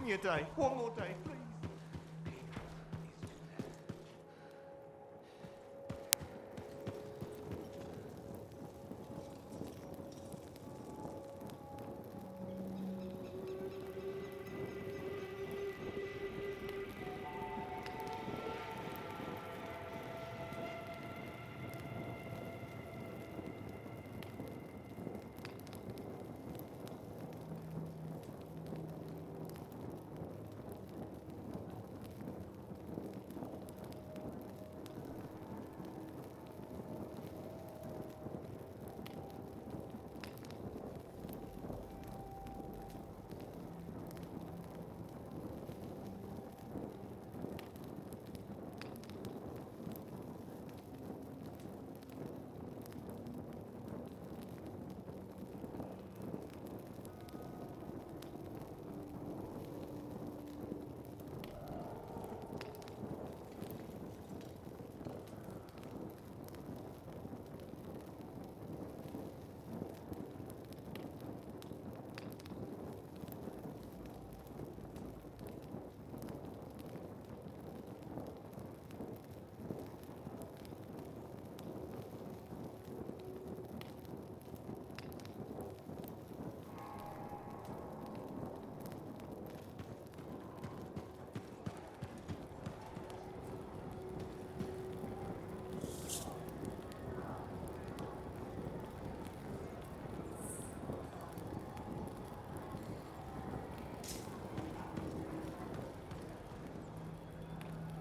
me a day. One more day, please.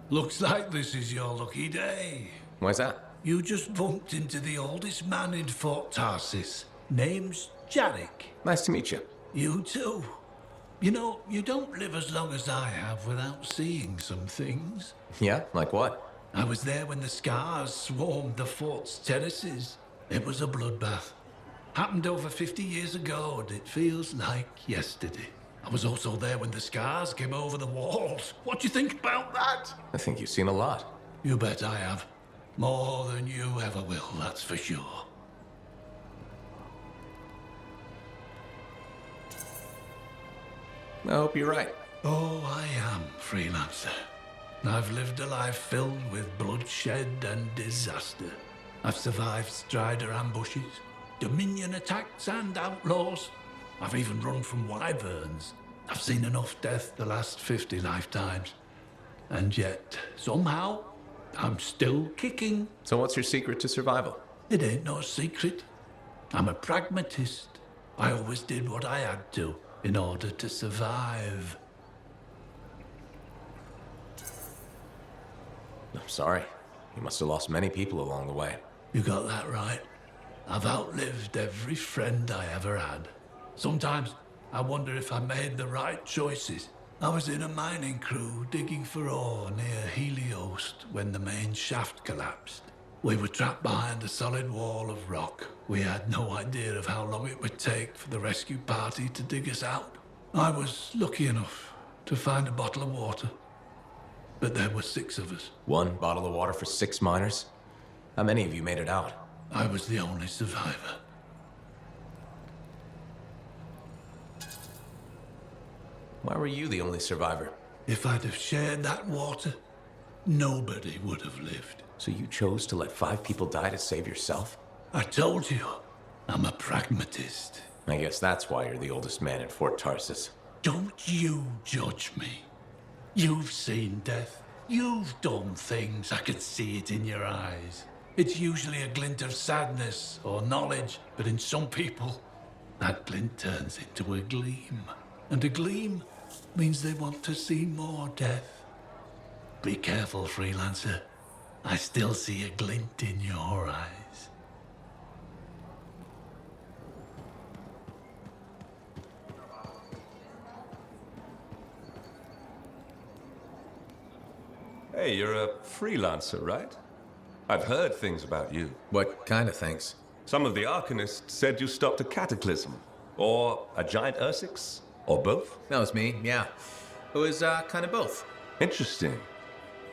Looks like this is your lucky day. Why's that? You just bumped into the oldest man in Fort Tarsis. Name's Jarek. Nice to meet you. You too. You know, you don't live as long as I have without seeing some things. Yeah? Like what? I was there when the scars swarmed the fort's terraces. It was a bloodbath. Happened over 50 years ago, and it feels like yesterday. I was also there when the scars came over the walls. What do you think about that? I think you've seen a lot. You bet I have. More than you ever will, that's for sure. I hope you're right. Oh, I am, freelancer. I've lived a life filled with bloodshed and disaster. I've survived Strider ambushes, Dominion attacks and outlaws. I've even run from wyverns. I've seen enough death the last 50 lifetimes. And yet, somehow, I'm still kicking. So what's your secret to survival? It ain't no secret. I'm a pragmatist. I always did what I had to in order to survive. I'm sorry. You must have lost many people along the way. You got that right. I've outlived every friend I ever had. Sometimes I wonder if I made the right choices. I was in a mining crew digging for ore near Helios when the main shaft collapsed. We were trapped behind a solid wall of rock. We had no idea of how long it would take for the rescue party to dig us out. I was lucky enough to find a bottle of water, but there were 6 of us. 1 bottle of water for 6 miners? How many of you made it out? I was the only survivor. Why were you the only survivor? If I'd have shared that water, nobody would have lived. So you chose to let 5 people die to save yourself? I told you, I'm a pragmatist. I guess that's why you're the oldest man in Fort Tarsis. Don't you judge me. You've seen death. You've done things. I could see it in your eyes. It's usually a glint of sadness or knowledge, but in some people, that glint turns into a gleam. And a gleam means they want to see more death. Be careful, freelancer. I still see a glint in your eyes. Hey, you're a freelancer, right? I've heard things about you. What kind of things? Some of the Arcanists said you stopped a cataclysm, or a giant Ursix, or both. That was me, yeah. It was kind of both. Interesting.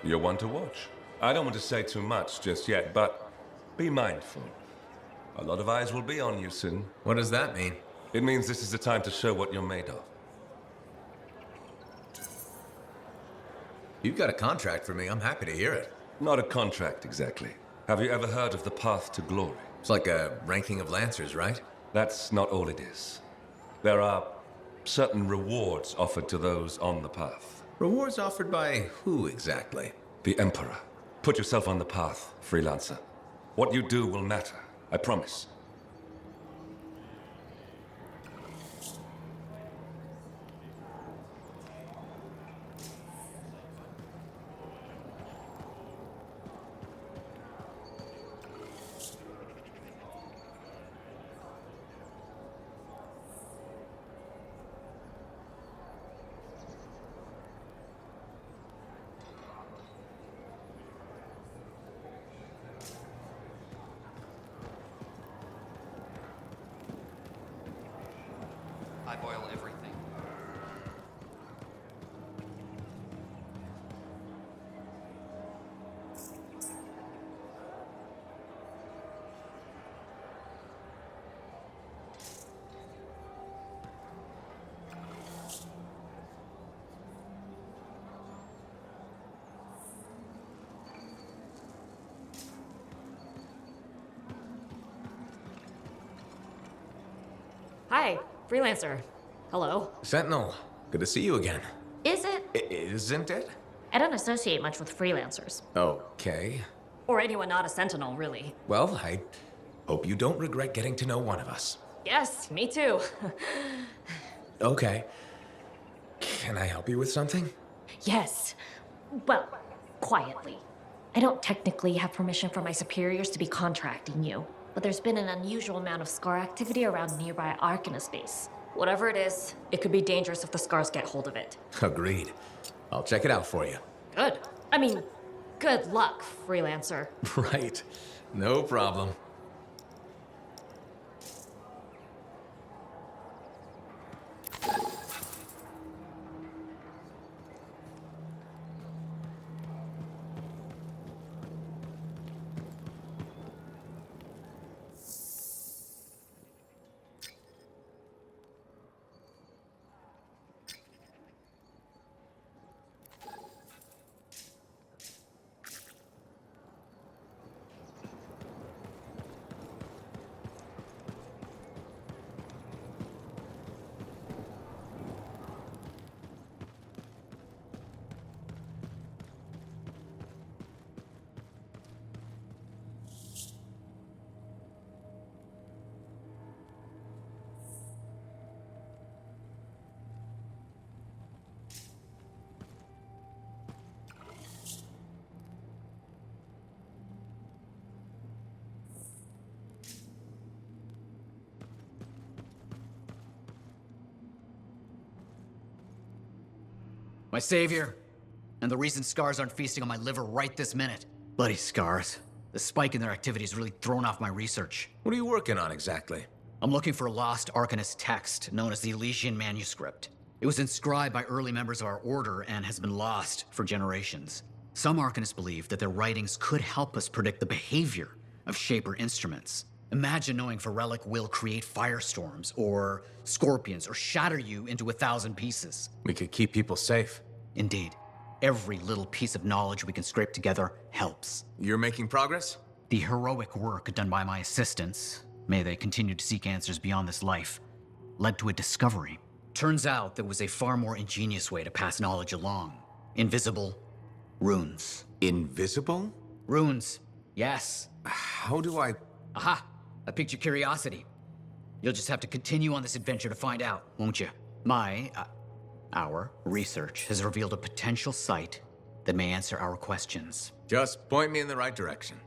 You're one to watch. I don't want to say too much just yet, but be mindful. A lot of eyes will be on you soon. What does that mean? It means this is the time to show what you're made of. You've got a contract for me. I'm happy to hear it. Not a contract, exactly. Have you ever heard of the Path to Glory? It's like a ranking of Lancers, right? That's not all it is. There are certain rewards offered to those on the path. Rewards offered by who exactly? The Emperor. Put yourself on the path, freelancer. What you do will matter, I promise. I boil everything. Hi, freelancer. Hello. Sentinel, good to see you again. Is it? Isn't it? I don't associate much with freelancers. Okay. Or anyone not a sentinel, really. Well, I hope you don't regret getting to know one of us. Yes, me too. Okay. Can I help you with something? Yes. Well, quietly. I don't technically have permission from my superiors to be contracting you, but there's been an unusual amount of scar activity around nearby Arcanus base. Whatever it is, it could be dangerous if the scars get hold of it. Agreed. I'll check it out for you. Good. I mean, good luck, freelancer. Right. No problem. My savior, and the reason scars aren't feasting on my liver right this minute. Bloody scars. The spike in their activity has really thrown off my research. What are you working on exactly? I'm looking for a lost Arcanist text known as the Elysian Manuscript. It was inscribed by early members of our order and has been lost for generations. Some Arcanists believe that their writings could help us predict the behavior of Shaper instruments. Imagine knowing if a relic will create firestorms, or scorpions, or shatter you into 1,000 pieces. We could keep people safe. Indeed. Every little piece of knowledge we can scrape together helps. You're making progress? The heroic work done by my assistants, may they continue to seek answers beyond this life, led to a discovery. Turns out there was a far more ingenious way to pass knowledge along. Invisible runes. Invisible? Runes, yes. How do I... Aha! I piqued your curiosity. You'll just have to continue on this adventure to find out, won't you? Our research has revealed a potential site that may answer our questions. Just point me in the right direction.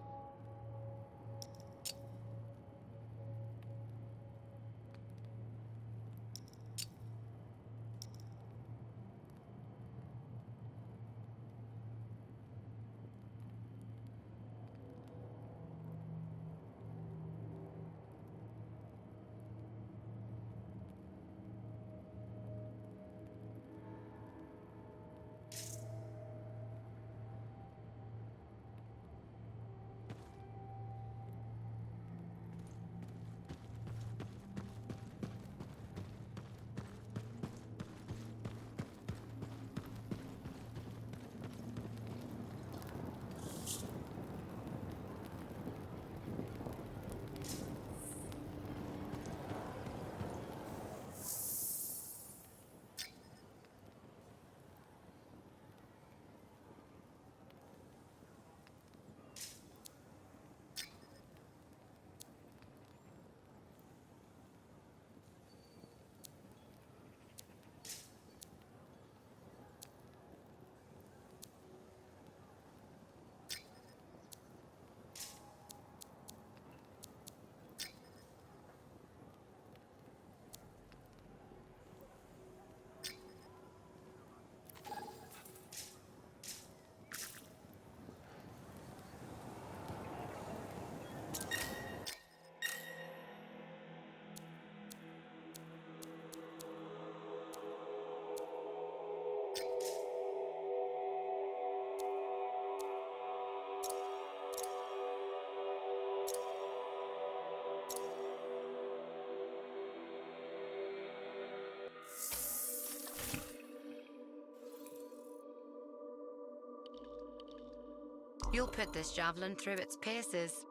You'll put this javelin through its paces.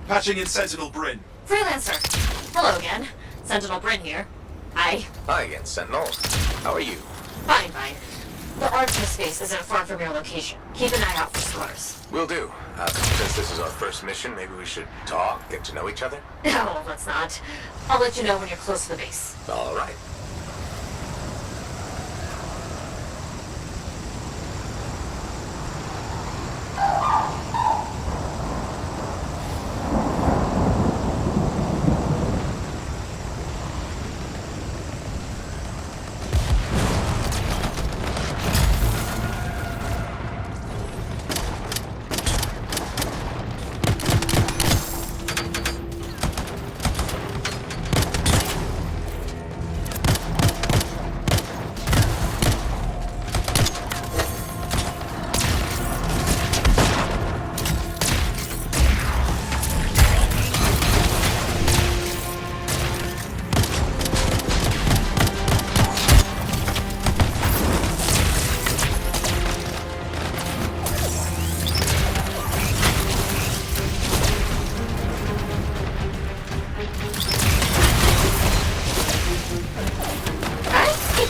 Patching in Sentinel Bryn. Freelancer! Hello again. Sentinel Bryn here. Hi. Hi again, Sentinel. How are you? Fine, fine. The Artemis space isn't far from your location. Keep an eye out for scars. Will do. Since this is our first mission, maybe we should talk, get to know each other? No, let's not. I'll let you know when you're close to the base. All right.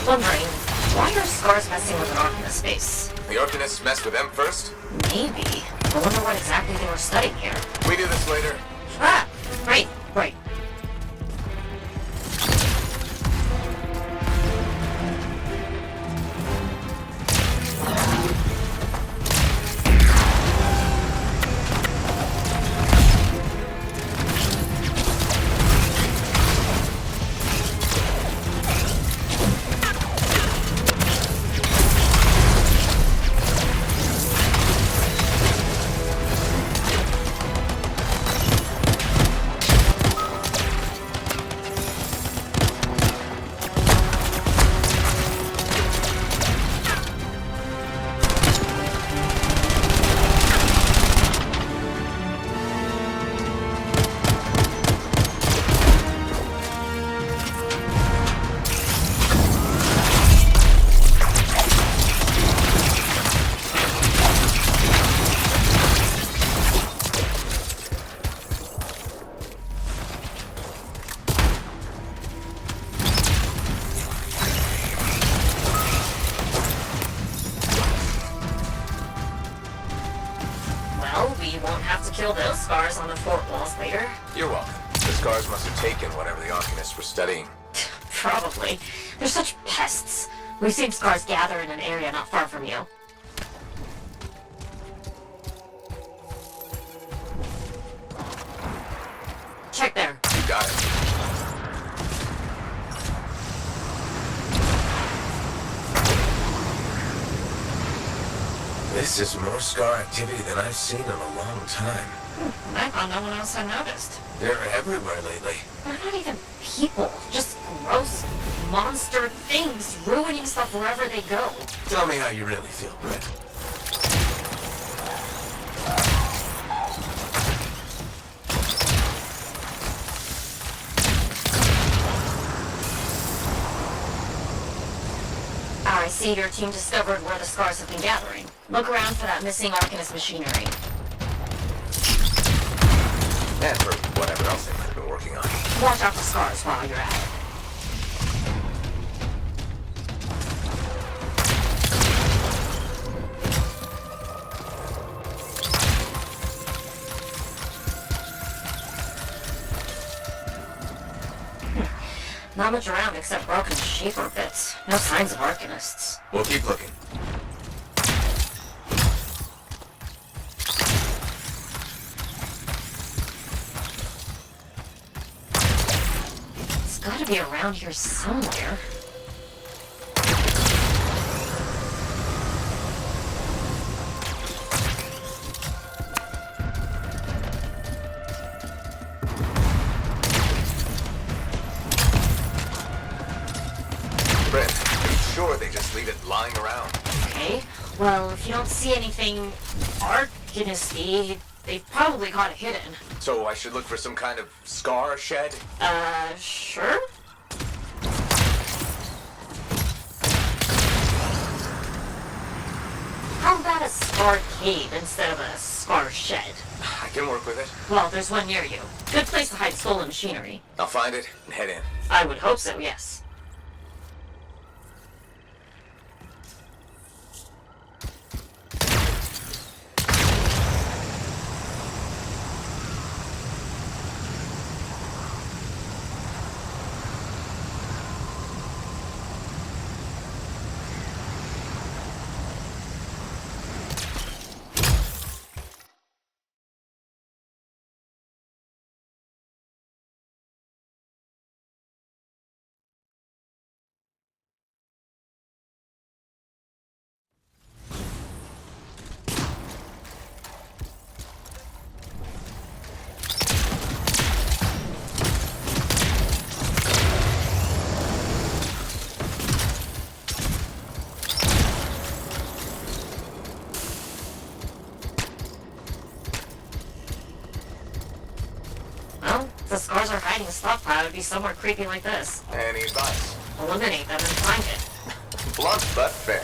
Wondering, why are scars messing with an Artemis space? The Arcanists messed with them first? Maybe. I wonder what exactly they were studying here. We do this later. Ah! Right, right. seal those scars on the fort walls later. You're welcome. The scars must have taken whatever the Arcanists were studying. Probably. They're such pests. We've seen scars gather in an area not far from you. Check there. You got it. This is more scar activity than I've seen in a long time. I thought no one else had noticed. They're everywhere lately. They're not even people. Just gross monster things ruining stuff wherever they go. Tell me how you really feel, Brett. I see your team discovered where the scars have been gathering. Look around for that missing Arcanist machinery. And for whatever else they might have been working on. Watch out for scars while you're at it. Not much around except broken shaper bits. No signs of Arcanists. We'll keep looking. It's gotta be around here somewhere. Brett, are you sure they just leave it lying around? Okay, well, if you don't see anything Arcanisty, they've probably got it hidden. So I should look for some kind of scar shed? Sure? How about a scar cave instead of a scar shed? I can work with it. Well, there's one near you. Good place to hide stolen machinery. I'll find it and head in. I would hope so, yes. Well, if the scars are hiding a stockpile, it'd be somewhere creepy like this. Any advice? Eliminate them and find it. Blunt but fair.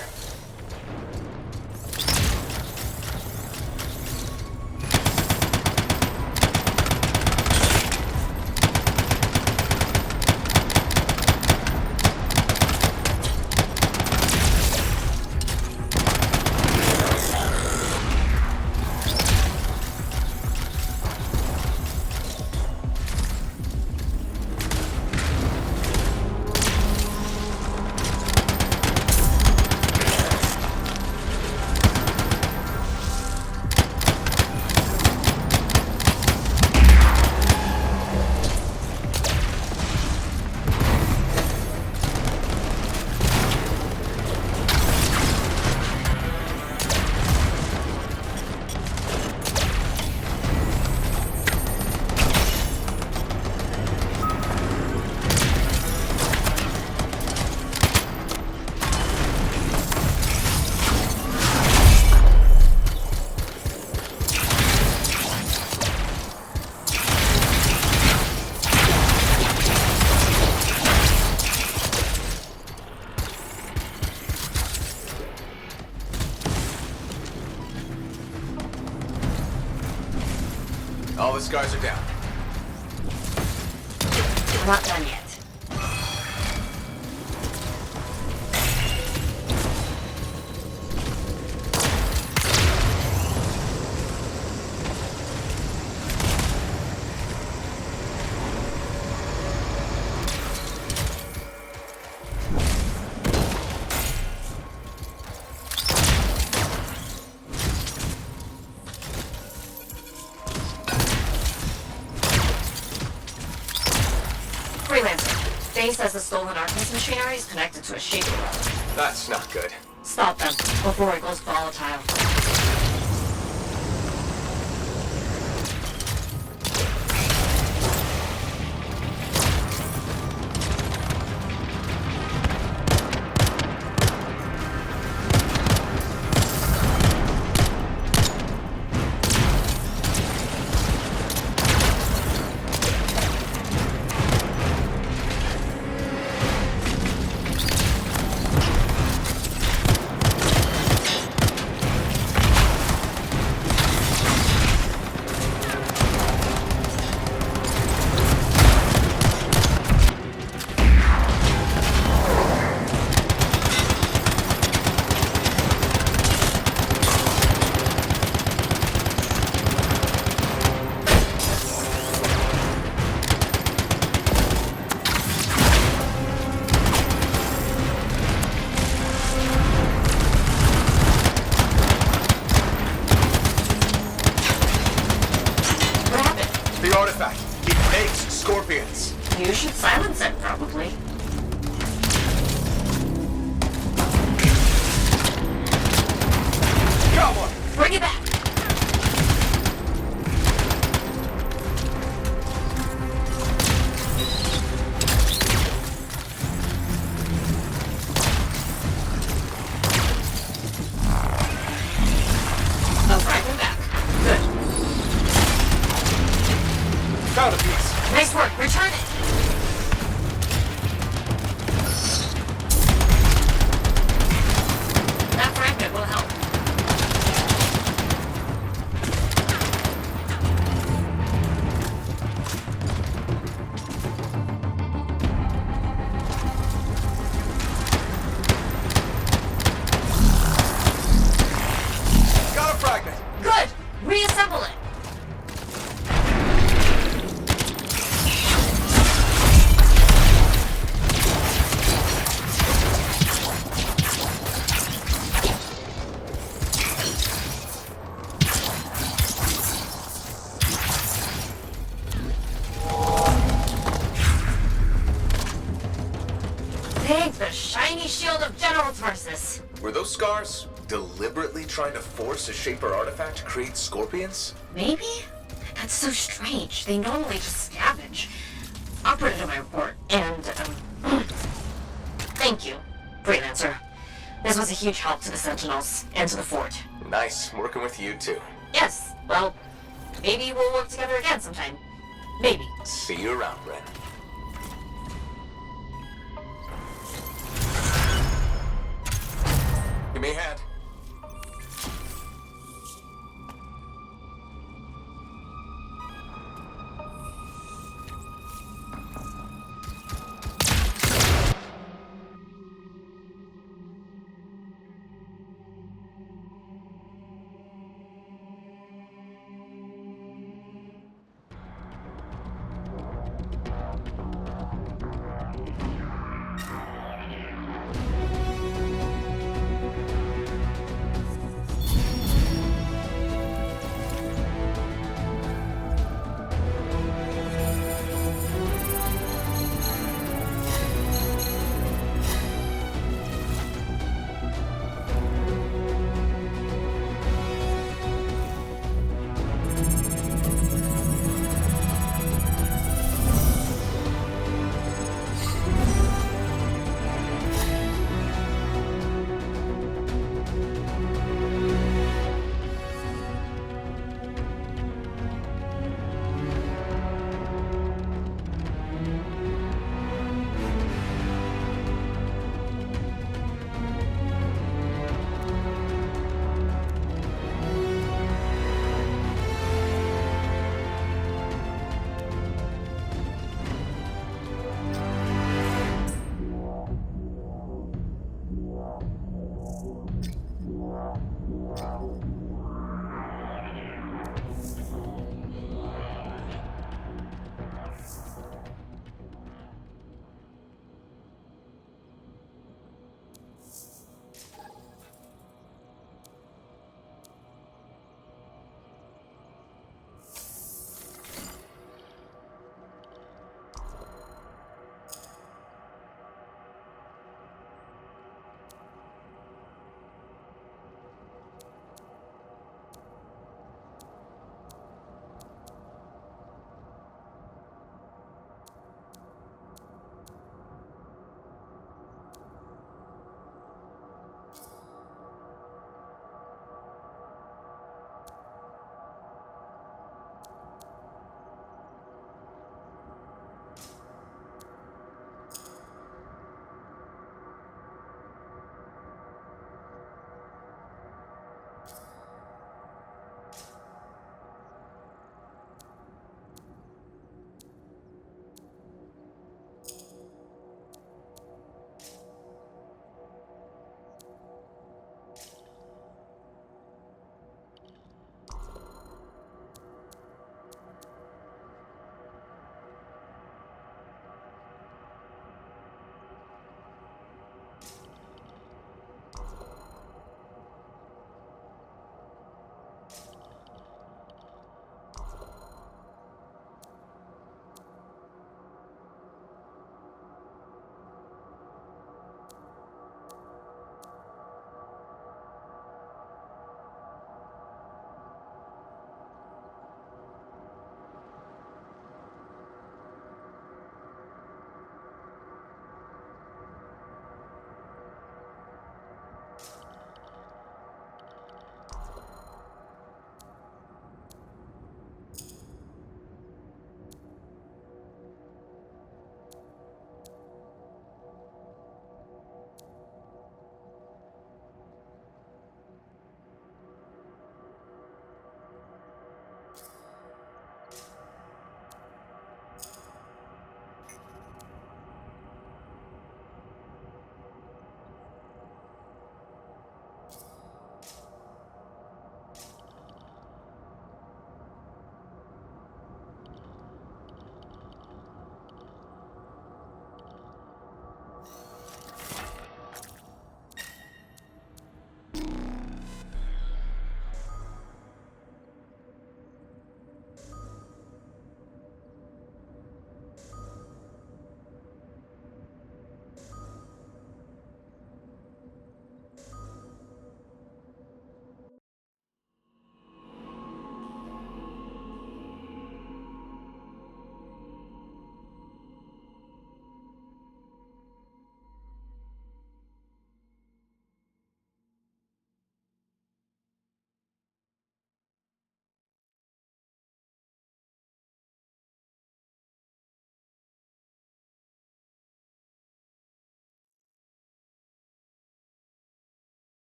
All the scars are down. We're not done yet. Faye says the stolen Artemis machinery is connected to a shaper. That's not good. Stop them before it goes volatile. The artifact. It makes scorpions. You should silence it, probably. Got one. Bring it back! Oh, fragment back. Good. Found a piece. Nice work. Return it. That fragment will help. Got a fragment. Good. Reassemble it. Thank the shiny shield of General Tarsus. Were those scars deliberately trying to force a Shaper artifact to create scorpions? Maybe? That's so strange. They normally just scavenge. I'll put it in my report. And, thank you, Freelancer. This was a huge help to the Sentinels and to the fort. Nice working with you too. Yes, well, maybe we'll work together again sometime. Maybe. See you around, Ren.